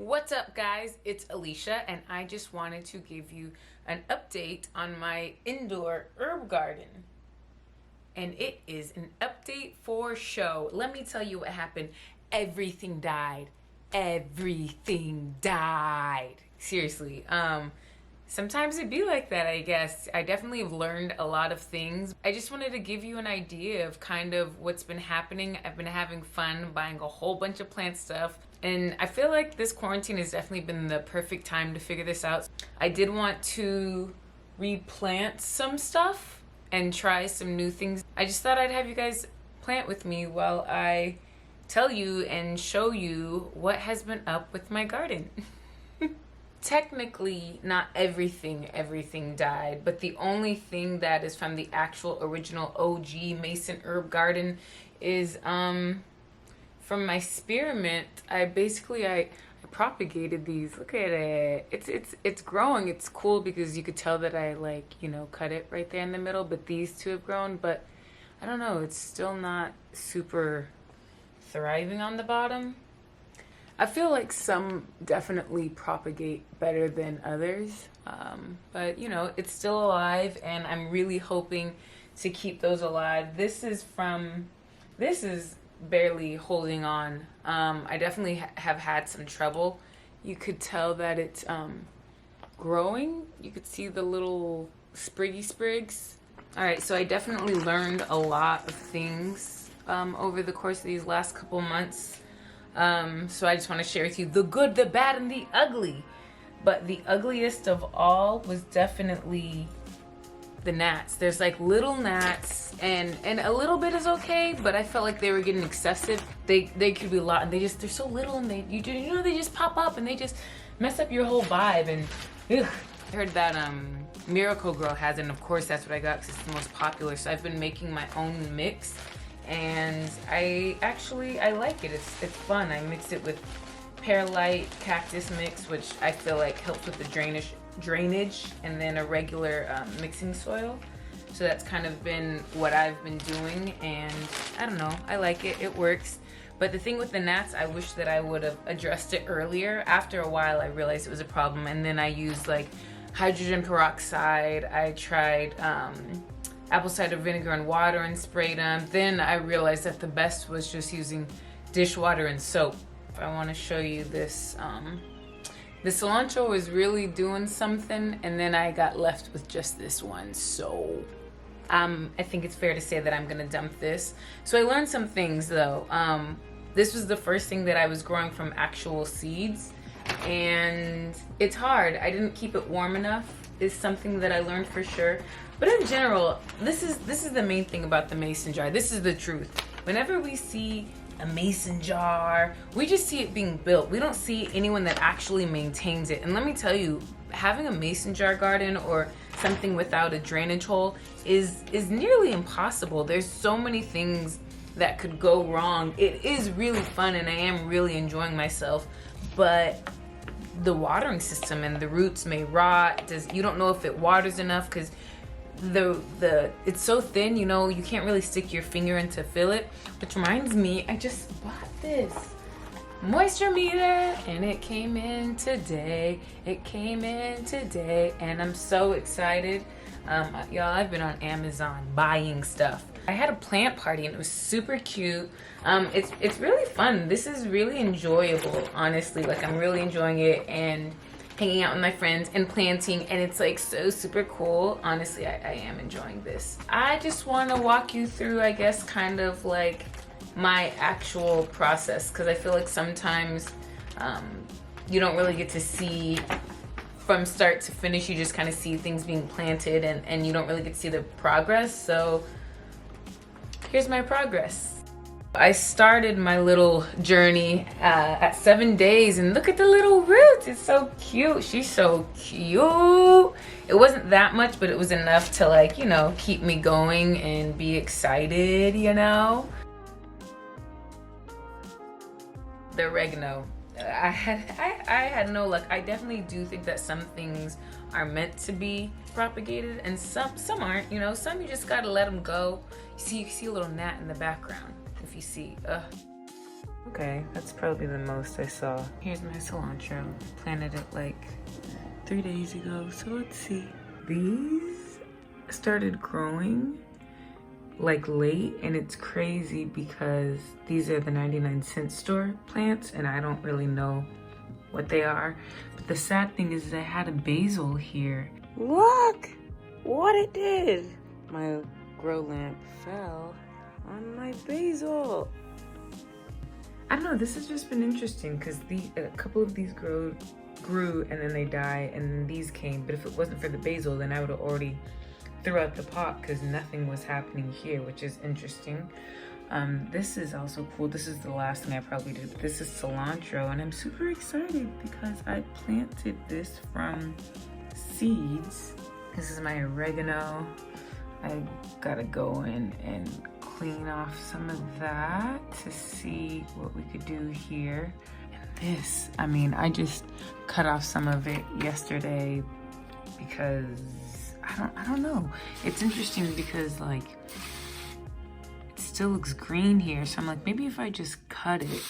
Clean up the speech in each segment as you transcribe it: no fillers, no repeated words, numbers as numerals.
What's up, guys? It's Alicia, and I just wanted to give you an update on my indoor herb garden. And it is an update for show. Let me tell you what happened. Everything died. Everything died. Seriously. Sometimes it'd be like that, I guess. I definitely have learned a lot of things. I just wanted to give you an idea of kind of what's been happening. I've been having fun buying a whole bunch of plant stuff. And I feel like this quarantine has definitely been the perfect time to figure this out. I did want to replant some stuff and try some new things. I just thought I'd have you guys plant with me while I tell you and show you what has been up with my garden. Technically, not everything died, but the only thing that is from the actual original OG Mason herb garden is from my spearmint. I propagated these. Look at it. It's growing. It's cool because you could tell that I cut it right there in the middle, but these two have grown, but I don't know, it's still not super thriving on the bottom. I feel like some definitely propagate better than others, but it's still alive, and I'm really hoping to keep those alive. This is barely holding on. I definitely have had some trouble. You could tell that it's growing. You could see the little spriggy sprigs. All right, so I definitely learned a lot of things over the course of these last couple months. So I just want to share with you the good, the bad, and the ugly. But the ugliest of all was definitely the gnats. There's like little gnats, and a little bit is okay, but I felt like they were getting excessive. They could be a lot, and they're so little, and they just pop up and they just mess up your whole vibe. And ugh. I heard that Miracle Grow has it, and of course that's what I got because it's the most popular. So I've been making my own mix, and I like it. It's fun. I mix it with perlite cactus mix, which I feel like helps with the drainage, and then a regular mixing soil. So that's kind of been what I've been doing, and I don't know, I like it. It works. But the thing with the gnats, I wish that I would have addressed it earlier. After a while, I realized it was a problem, and then I used like hydrogen peroxide. I tried apple cider vinegar and water and sprayed them. Then I realized that the best was just using dishwater and soap. I want to show you this. The cilantro was really doing something, and then I got left with just this one. So I think it's fair to say that I'm gonna dump this. So I learned some things though. This was the first thing that I was growing from actual seeds, and it's hard. I didn't keep it warm enough is something that I learned for sure. But in general, this is the main thing about the mason jar. This is the truth. Whenever we see a mason jar, we just see it being built. We don't see anyone that actually maintains it. And let me tell you, having a mason jar garden or something without a drainage hole is nearly impossible. There's so many things that could go wrong. It is really fun, and I am really enjoying myself, but the watering system and the roots may rot. You don't know if it waters enough because it's so thin, you can't really stick your finger in to feel it. Which reminds me, I just bought this moisture meter, and it came in today. And I'm so excited. Y'all, I've been on Amazon buying stuff. I had a plant party, and it was super cute. It's really fun. This is really enjoyable, honestly. Like, I'm really enjoying it, and hanging out with my friends and planting, and it's like so super cool. Honestly, I am enjoying this. I just want to walk you through, I guess, kind of like my actual process, because I feel like sometimes you don't really get to see from start to finish. You just kind of see things being planted, and you don't really get to see the progress. So here's my progress. I started my little journey at 7 days, and look at the little roots. It's so cute. She's so cute. It wasn't that much, but it was enough to keep me going and be excited, The oregano. I had no luck. I definitely do think that some things are meant to be propagated, and some aren't. Some you just gotta let them go. You see a little gnat in the background. If you see, Okay, that's probably the most I saw. Here's my cilantro. Planted it like 3 days ago, so let's see. These started growing like late, and it's crazy because these are the 99-cent store plants and I don't really know what they are. But the sad thing is I had a basil here. Look what it did. My grow lamp fell on my basil. I don't know, this has just been interesting because a couple of these grew and then they died, and then these came. But if it wasn't for the basil, then I would have already threw out the pot because nothing was happening here, which is interesting. This is also cool. This is the last thing I probably did. This is cilantro, and I'm super excited because I planted this from seeds. This is my oregano. I gotta go in and clean off some of that to see what we could do here. And this, I mean, I just cut off some of it yesterday because I don't know. It's interesting because like it still looks green here, so I'm like, maybe if I just cut it,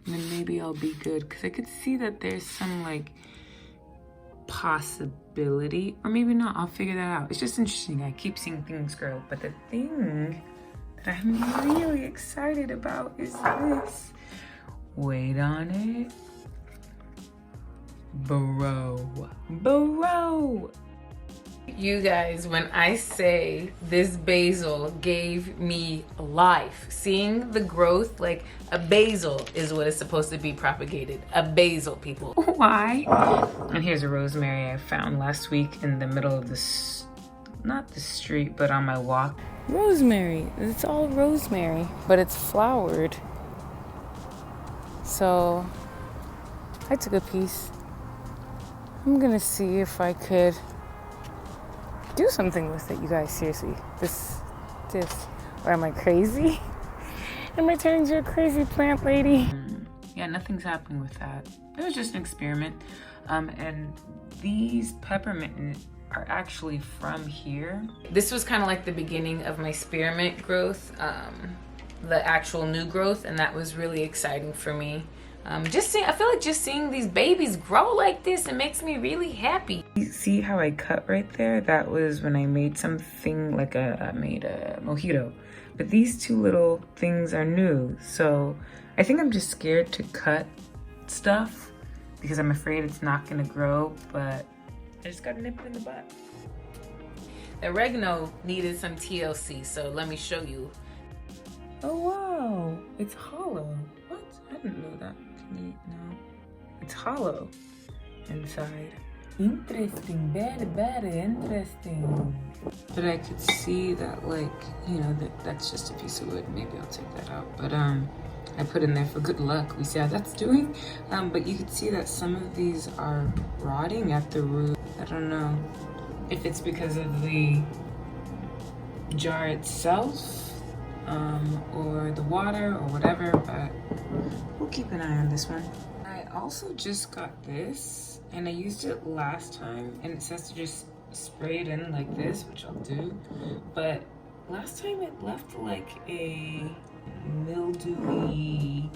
then maybe I'll be good, because I could see that there's some like possibility, or maybe not. I'll figure that out. It's just interesting. I keep seeing things grow, but the thing that I'm really excited about is this. Wait on it. Bro. You guys, when I say this basil gave me life, seeing the growth, like a basil is what is supposed to be propagated. A basil, people. Why? And here's a rosemary I found last week in the middle of this, not the street, but on my walk. Rosemary, it's all rosemary, but it's flowered. So I took a piece. I'm gonna see if I could do something with it, you guys. Seriously, this, or am I crazy? Am I turning into a crazy plant lady? Yeah, nothing's happening with that. It was just an experiment. And these peppermint are actually from here. This was kind of like the beginning of my spearmint growth, the actual new growth, and that was really exciting for me. I feel like just seeing these babies grow like this, it makes me really happy. You see how I cut right there? That was when I made something like I made a mojito. But these two little things are new. So I think I'm just scared to cut stuff because I'm afraid it's not gonna grow, but I just gotta nip it in the butt. The oregano needed some TLC, so let me show you. Oh wow, it's hollow. What? I didn't know that. No, it's hollow inside. Interesting, very interesting. But I could see that, like, you know, that's just a piece of wood. Maybe I'll take that out. But I put in there for good luck. We see how that's doing. But you could see that some of these are rotting at the root. I don't know if it's because of the jar itself, or the water or whatever, but we'll keep an eye on this one. I also just got this, and I used it last time, and it says to just spray it in like this, which I'll do, but last time it left like a mildewy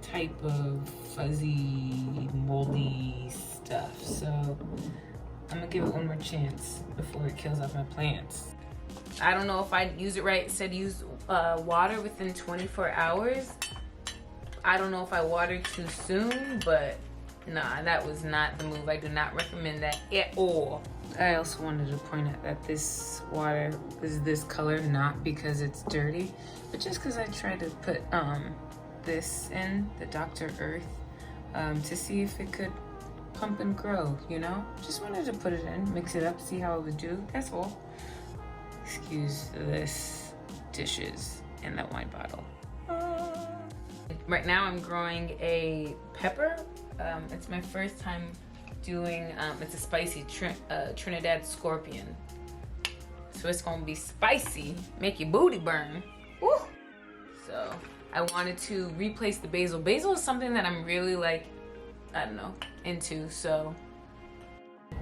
type of fuzzy, moldy stuff, so I'm gonna give it one more chance before it kills off my plants. I don't know if I'd use it right. It said use water within 24 hours. I don't know if I watered too soon, but nah, that was not the move. I do not recommend that at all. I also wanted to point out that this water is this color, not because it's dirty, but just because I tried to put this in, the Dr. Earth, to see if it could pump and grow, you know? Just wanted to put it in, mix it up, see how it would do, that's all. Excuse this dishes and that wine bottle. Right now I'm growing a pepper. It's my first time doing, it's a spicy Trinidad scorpion. So it's gonna be spicy, make your booty burn. Woo! So I wanted to replace the basil. Basil is something that I'm really like, I don't know, into, so.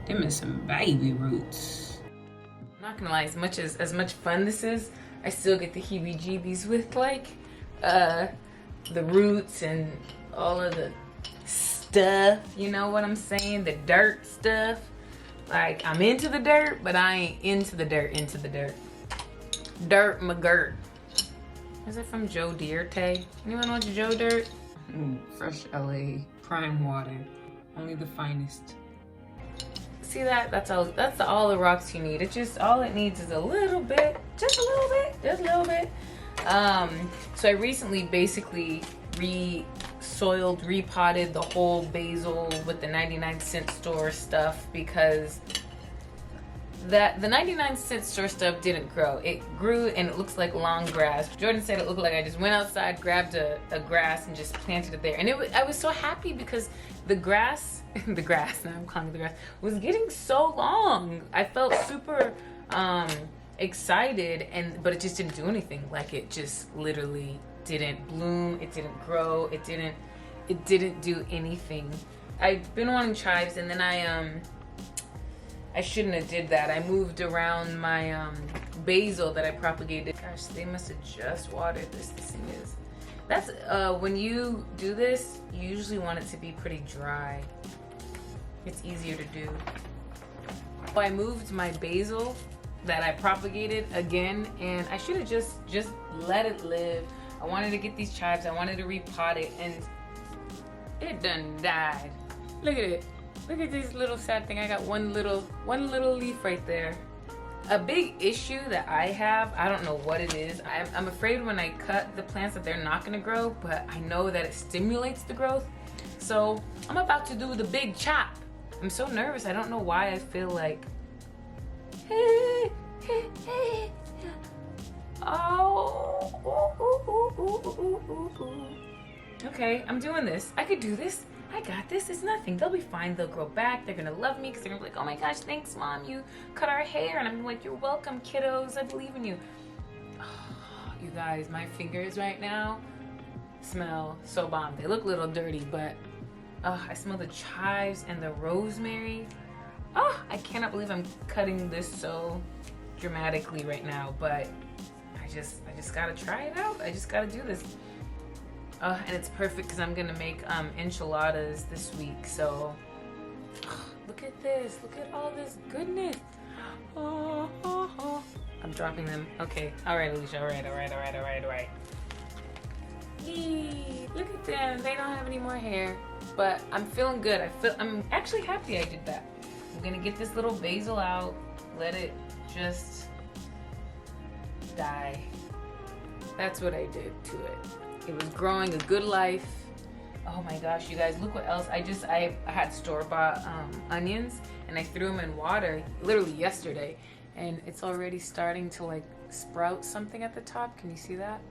Them is some baby roots. I'm not gonna lie, as much fun this is, I still get the heebie-jeebies with like the roots and all of the stuff, you know what I'm saying? The dirt stuff. Like, I'm into the dirt, but I ain't into the dirt. Dirt McGirt. Is it from Joe Dirt? Anyone watch Joe Dirt? Fresh LA, prime water, only the finest. See that? That's all the rocks you need. It's just, all it needs is a little bit, just a little bit. So I recently basically re-soiled, repotted the whole basil with the 99-cent store stuff, because the 99-cent store stuff didn't grow. It grew and it looks like long grass. Jordan said it looked like I just went outside, grabbed a grass and just planted it there. And I was so happy because the grass, now I'm calling it the grass, was getting so long. I felt super excited, but it just didn't do anything. Like, it just literally didn't bloom, it didn't grow, it didn't do anything. I've been wanting chives, and then I shouldn't have did that. I moved around my basil that I propagated. Gosh, they must have just watered this. This thing is. That's when you do this, you usually want it to be pretty dry. It's easier to do. So I moved my basil that I propagated again, and I should have just let it live. I wanted to get these chives. I wanted to repot it, and it done died. Look at it. Look at this little sad thing. I got one little leaf right there. A big issue that I have, I don't know what it is. I'm afraid when I cut the plants that they're not gonna grow, but I know that it stimulates the growth. So I'm about to do the big chop. I'm so nervous. I don't know why I feel like, okay, I'm doing this. I could do this. I got this. It's nothing. They'll be fine. They'll grow back. They're gonna love me because they're gonna be like, oh my gosh, thanks, Mom. You cut our hair. And I'm like, you're welcome, kiddos. I believe in you. Oh, you guys, my fingers right now smell so bomb. They look a little dirty, but I smell the chives and the rosemary. Oh, I cannot believe I'm cutting this so dramatically right now, but I just gotta try it out. I just gotta do this. And it's perfect because I'm gonna make enchiladas this week. So look at this. Look at all this goodness. I'm dropping them. Okay. All right, Alicia. All right. Yee. Look at them. They don't have any more hair, but I'm feeling good. I'm actually happy I did that. I'm gonna get this little basil out. Let it just die. That's what I did to it. It was growing a good life. Oh my gosh, you guys, look what else. I had store-bought onions, and I threw them in water literally yesterday, and it's already starting to like sprout something at the top. Can you see that?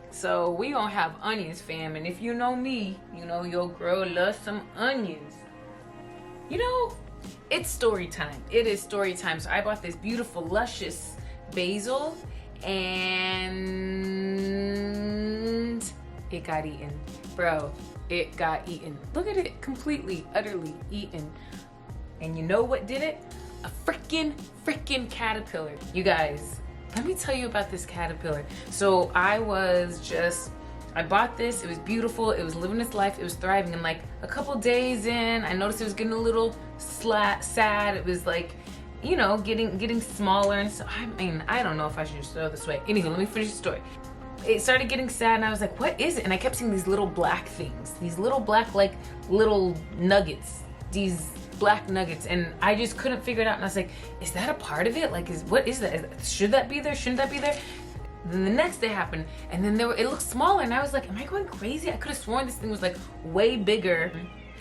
So we gonna have onions, fam, and if you know me, you know your girl loves some onions. You know, it's story time. It is story time. So I bought this beautiful, luscious basil, and it got eaten. Bro, it got eaten. Look at it, completely, utterly eaten. And you know what did it? A freaking caterpillar. You guys, let me tell you about this caterpillar. So I bought this, it was beautiful, it was living its life, it was thriving, and like a couple days in, I noticed it was getting a little sad. It was like, you know, getting smaller, and so I mean, I don't know if I should just throw this away. Anyway, let me finish the story. It started getting sad, and I was like, what is it? And I kept seeing these little black things, these little black, like little nuggets, these black nuggets, and I just couldn't figure it out. And I was like, is that a part of it? Like, what is that? Should that be there? Shouldn't that be there? Then the next day happened, and then it looked smaller, and I was like, am I going crazy? I could have sworn this thing was like way bigger.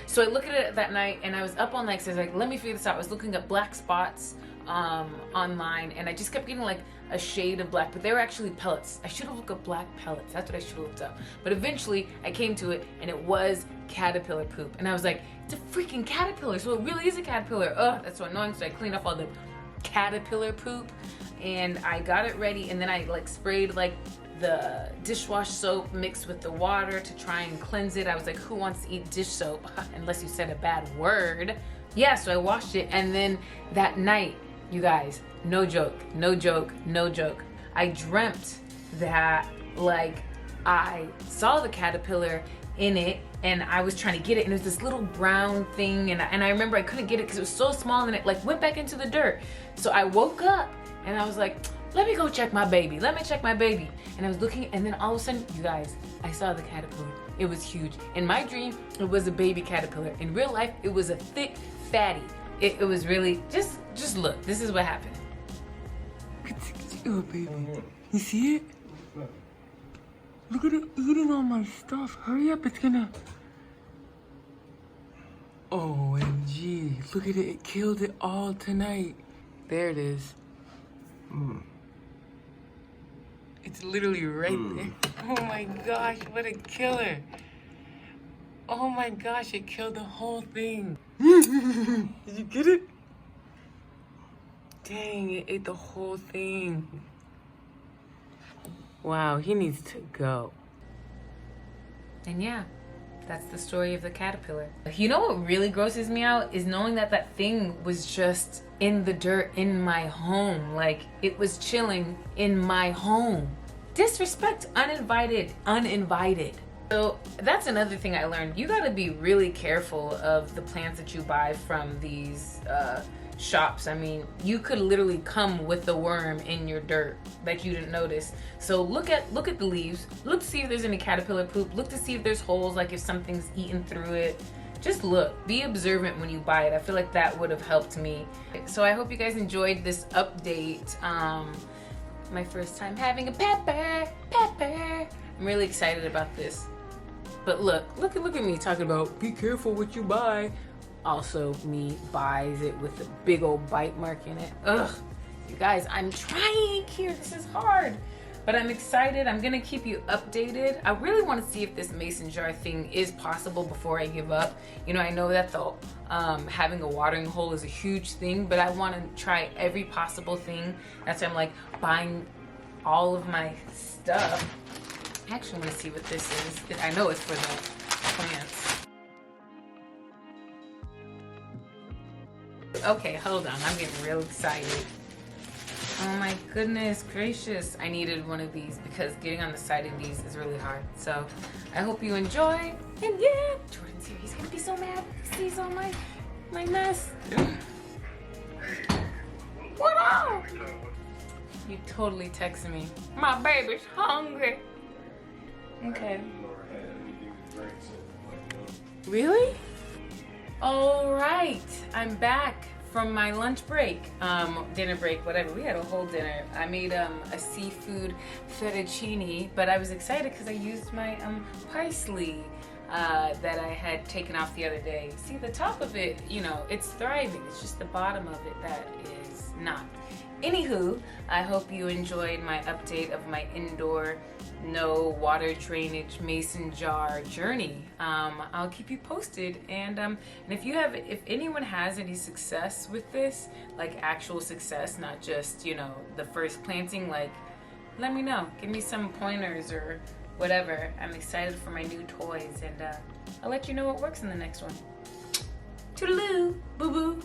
So I looked at it that night, and I was up all night, so I was like, let me figure this out. I was looking at black spots online, and I just kept getting like a shade of black, but they were actually pellets. I should have looked up black pellets. That's what I should have looked up. But eventually I came to it, and it was caterpillar poop, and I was like, it's a freaking caterpillar, so it really is a caterpillar. Ugh, that's so annoying. So I cleaned up all the caterpillar poop, and I got it ready, and then I like sprayed like the dishwash soap mixed with the water to try and cleanse it. I was like, who wants to eat dish soap unless you said a bad word? Yeah, so I washed it, and then that night, you guys, no joke, I dreamt that like I saw the caterpillar in it and I was trying to get it, and it was this little brown thing, and I remember I couldn't get it because it was so small, and it like went back into the dirt. So I woke up and I was like, let me go check my baby. Let me check my baby. And I was looking, and then all of a sudden, you guys, I saw the caterpillar. It was huge. In my dream, it was a baby caterpillar. In real life, it was a thick fatty. It was really, just look. This is what happened. Oh, baby. You see it? Look at it eating all my stuff. Hurry up, it's gonna... OMG. Look at it. It killed it all tonight. There it is. It's literally right there. Oh my gosh, what a killer. Oh my gosh, it killed the whole thing. Did you get it? Dang, it ate the whole thing. Wow, he needs to go. And yeah, that's the story of the caterpillar. You know what really grosses me out is knowing that that thing was just in the dirt in my home. Like, it was chilling in my home. Disrespect, uninvited. So that's another thing I learned. You gotta be really careful of the plants that you buy from these shops. I mean, you could literally come with the worm in your dirt that you didn't notice. So look at the leaves. Look to see if there's any caterpillar poop. Look to see if there's holes, like if something's eaten through it. Just look. Be observant when you buy it. I feel like that would have helped me. So I hope you guys enjoyed this update. My first time having a pepper. I'm really excited about this. But look at me talking about be careful what you buy. Also, me buys it with a big old bite mark in it. Ugh, you guys, I'm trying here. This is hard, but I'm excited. I'm gonna keep you updated. I really want to see if this mason jar thing is possible before I give up. You know, I know that the having a watering hole is a huge thing, but I want to try every possible thing. That's why I'm like buying all of my stuff. I actually want to see what this is. I know it's for the plants. Okay, hold on. I'm getting real excited. Oh my goodness gracious. I needed one of these because getting on the side of these is really hard. So I hope you enjoy. And yeah, Jordan's here. He's gonna be so mad. He sees all my mess. What up? You totally texted me. My baby's hungry. Okay. Really? All right, I'm back from my lunch break, dinner break, whatever. We had a whole dinner. I made a seafood fettuccine, but I was excited because I used my parsley that I had taken off the other day. See, the top of it, you know, it's thriving. It's just the bottom of it that is not. Anywho, I hope you enjoyed my update of my indoor no water drainage mason jar journey. I'll keep you posted, and if anyone has any success with this, like actual success, not just, you know, the first planting, like, let me know. Give me some pointers or whatever. I'm excited for my new toys, and I'll let you know what works in the next one. Toodaloo, boo boo.